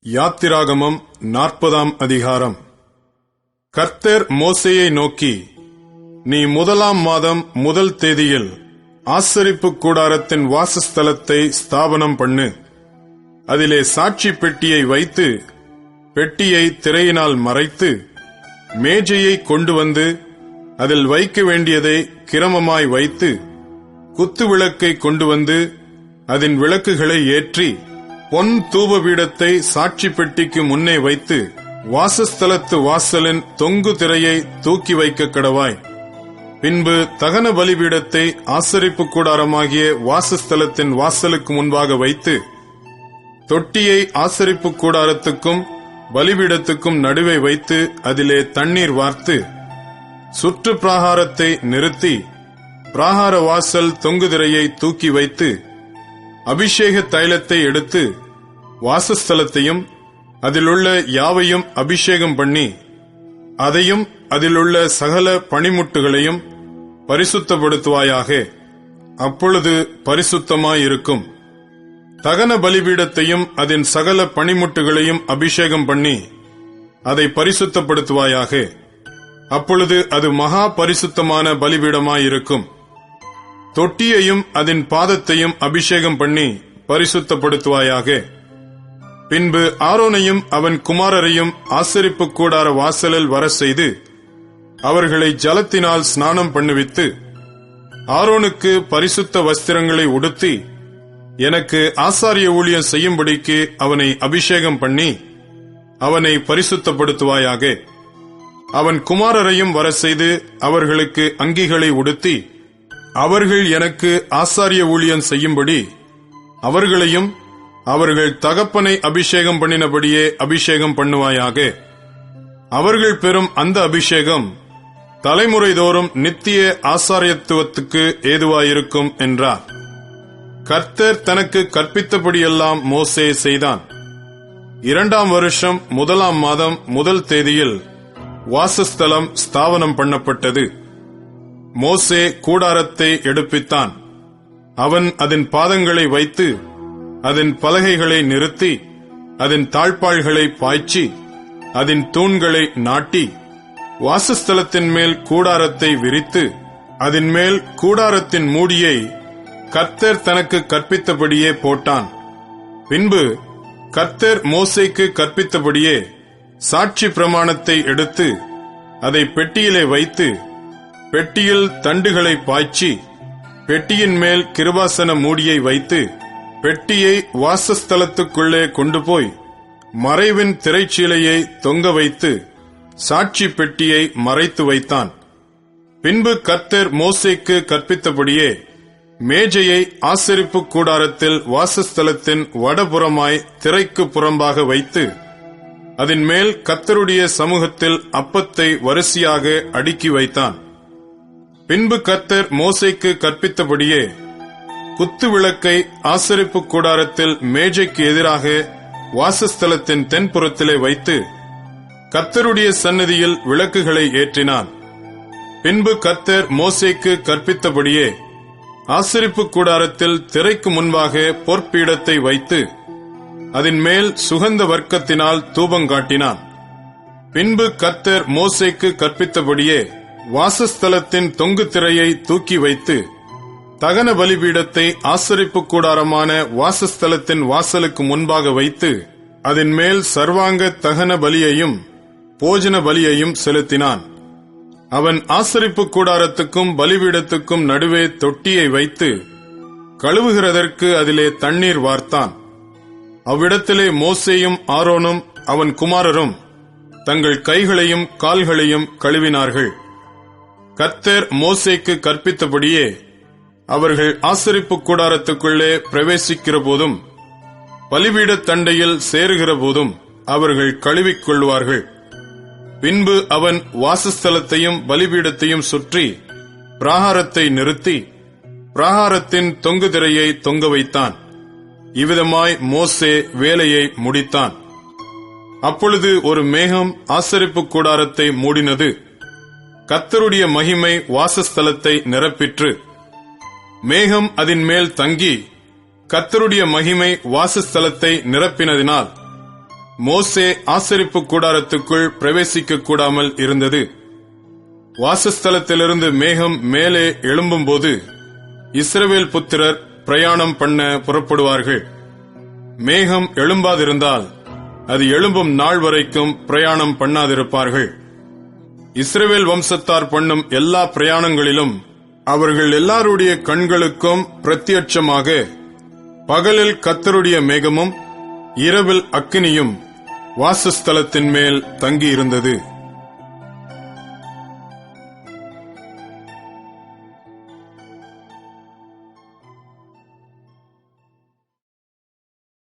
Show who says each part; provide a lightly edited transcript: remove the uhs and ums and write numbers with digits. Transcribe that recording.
Speaker 1: யாத்திராகமம் 40ஆம் அதிகாரம். கர்த்தர் மோசேயை நோக்கி, நீ 1ஆம் மாதம் 1 தேதியில் ஆசரிப்பு கூடாரத்தின் வாசஸ்தலத்தை ஸ்தாபனம் பண்ணு. அதிலே சாட்சி பெட்டியை வைத்து, பெட்டியை திரையினால் மறைத்து, மேஜையை கொண்டு வந்து அதில் வைக்க வேண்டியதை கிரமமாய் வைத்து, குத்து விளக்கை கொண்டு வந்து அதன் விளக்குகளை ஏற்றி, பொன் தூபபீடத்தை சாட்சி பெட்டிக்கு முன்னே வைத்து, வாசஸ்தலத்து வாசலின் தொங்கு திரையை தூக்கி வைக்க கடவாய். பின்பு தகன பலிபீடத்தை ஆசரிப்பு கூடாரமாகிய வாசஸ்தலத்தின் வாசலுக்கு முன்பாக வைத்து, தொட்டியை ஆசரிப்பு கூடாரத்துக்கும் பலிபீடத்துக்கும் நடுவே வைத்து அதிலே தண்ணீர் வார்த்து, சுற்று பிராகாரத்தை நிறுத்தி, பிராகார வாசல் தொங்கு திரையை தூக்கி வைத்து, அபிஷேக தைலத்தை எடுத்து வாசஸ்தலத்தையும் அதிலுள்ள யாவையும் அபிஷேகம் பண்ணி, அதையும் அதிலுள்ள சகல பணிமுட்டுகளையும் பரிசுத்தப்படுத்துவாயாக. அப்பொழுது பரிசுத்தமாயிருக்கும். தகன பலிபீடத்தையும் அதன் சகல பணிமுட்டுகளையும் அபிஷேகம் பண்ணி அதை பரிசுத்தப்படுத்துவாயாக. அப்பொழுது அது மகா பரிசுத்தமான பலிபீடமாயிருக்கும். தொட்டியையும் அதன் பாதத்தையும் அபிஷேகம் பண்ணி பரிசுத்தப்படுத்துவாயாக. பின்பு ஆரோனையும் அவன் குமாரரையும் ஆசரிப்பு கூடார வாசலில் வர செய்து, அவர்களை ஜலத்தினால் ஸ்நானம் பண்ணுவித்து, ஆரோனுக்கு பரிசுத்த வஸ்திரங்களை உடுத்தி, எனக்கு ஆசாரிய ஊழியம் செய்யும்படிக்கு அவனை அபிஷேகம் பண்ணி அவனை பரிசுத்தப்படுத்துவாயாக. அவன் குமாரரையும் வர செய்து அவர்களுக்கு அங்கிகளை உடுத்தி, அவர்கள் எனக்கு ஆசாரிய ஊழியம் செய்யும்படி அவர்களையும் அவர்கள் தகப்பனை அபிஷேகம் பண்ணினபடியே அபிஷேகம் பண்ணுவாயாக. அவர்கள் பெறும் அந்த அபிஷேகம் தலைமுறைதோறும் நித்திய ஆசாரியத்துவத்துக்கு ஏதுவாயிருக்கும் என்றார். கர்த்தர் தனக்கு கற்பித்தபடியெல்லாம் மோசே செய்தான். 2ஆம் வருஷம் 1ஆம் மாதம் 1 தேதியில் வாசஸ்தலம் ஸ்தாபனம் பண்ணப்பட்டது. மோசே கூடாரத்தை எடுப்பித்தான். அவன் அதன் பாதங்களை வைத்து, அதன் பலகைகளை நிறுத்தி, அதன் தாழ்பாள்களை பாய்ச்சி, அதன் தூண்களை நாட்டி, வாசஸ்தலத்தின் மேல் கூடாரத்தை விரித்து, அதன் மேல் கூடாரத்தின் மூடியை கர்த்தர் தனக்கு கற்பித்தபடியே போட்டான். பின்பு கர்த்தர் மோசேக்கு கற்பித்தபடியே சாட்சி பிரமாணத்தை எடுத்து அதை பெட்டியிலே வைத்து, பெட்டியில் தண்டுகளை பாய்ச்சி, பெட்டியின் மேல் கிருபாசன மூடியை வைத்து, பெட்டியை வாசஸ்தலத்துக்குள்ளே கொண்டு போய் மறைவின் திரைச்சீலையை தொங்க வைத்து, சாட்சி பெட்டியை மறைத்து வைத்தான். பின்பு கர்த்தர் மோசேக்கு கற்பித்தபடியே மேஜையை ஆசரிப்பு கூடாரத்தில் வாசஸ்தலத்தின் வடபுறமாய் திரைக்கு புறம்பாக வைத்து, அதன் மேல் கர்த்தருடைய சமூகத்தில் அப்பத்தை வரிசையாக அடுக்கி வைத்தான். பின்பு கர்த்தர் மோசேக்கு கற்பித்தபடியே குத்து விளக்கை ஆசரிப்பு கூடாரத்தில் மேஜைக்கு எதிராக வாசஸ்தலத்தின் தென்புறத்திலே வைத்து, கர்த்தருடைய சந்நிதியில் விளக்குகளை ஏற்றினான். பின்பு கர்த்தர் மோசேக்கு கற்பித்தபடியே ஆசரிப்பு கூடாரத்தில் திரைக்கு முன்பாக பொற்பீடத்தை வைத்து, அதன் மேல் சுகந்த வர்க்கத்தினால் தூபங்காட்டினான். பின்பு கர்த்தர் மோசேக்கு கற்பித்தபடியே வாசஸ்தலத்தின் தொங்கு திரையை தூக்கி வைத்து, தகன பலிபீடத்தை ஆசரிப்பு கூடாரமான வாசஸ்தலத்தின் வாசலுக்கு முன்பாக வைத்து, அதன் மேல் சர்வாங்க தகன பலியையும் போஜன பலியையும் செலுத்தினான். அவன் ஆசரிப்பு கூடாரத்துக்கும் பலிபீடத்துக்கும் நடுவே தொட்டியை வைத்து கழுவுகிறதற்கு அதிலே தண்ணீர் வார்த்தான். அவ்விடத்திலே மோசேயும் ஆரோனும் அவன் குமாரரும் தங்கள் கைகளையும் கால்களையும் கழுவினார்கள். கர்த்தர் மோசேக்கு கற்பித்தபடியே அவர்கள் ஆசரிப்பு கூடாரத்துக்குள்ளே பிரவேசிக்கிற போதும் பலிபீடத் தண்டையில் சேருகிற போதும் அவர்கள் கழுவிக்கொள்வார்கள். பின்பு அவன் வாசஸ்தலத்தையும் பலிபீடத்தையும் சுற்றி பிராகாரத்தை நிறுத்தி, பிராகாரத்தின் தொங்கு திரையை தொங்க வைத்தான். இவ்விதமாய் மோசே வேலையை முடித்தான். அப்பொழுது ஒரு மேகம் ஆசரிப்பு கூடாரத்தை மூடினது. கர்த்தருடைய மகிமை வாசஸ்தலத்தை நிரப்பிற்று. மேகம் அதன் மேல் தங்கி கர்த்தருடைய மகிமை வாசஸ்தலத்தை நிரப்பினதினால் மோசே ஆசரிப்பு கூடாரத்துக்குள் பிரவேசிக்க கூடாமல் இருந்தது. வாசஸ்தலத்திலிருந்து மேகம் மேலே எழும்பும்போது இஸ்ரவேல் புத்திரர் பிரயாணம் பண்ண புறப்படுவார்கள். மேகம் எழும்பாதிருந்தால் அது எழும்பும் நாள் வரைக்கும் பிரயாணம் பண்ணாதிருப்பார்கள். இஸ்ரவேல் வம்சத்தார் பண்ணும் எல்லா பிரயாணங்களிலும் அவர்கள் எல்லாருடைய கண்களுக்கும் பிரத்யட்சமாக பகலில் கர்த்தருடைய மேகமும் இரவில் அக்கினியும் வாசஸ்தலத்தின் மேல் தங்கியிருந்தது.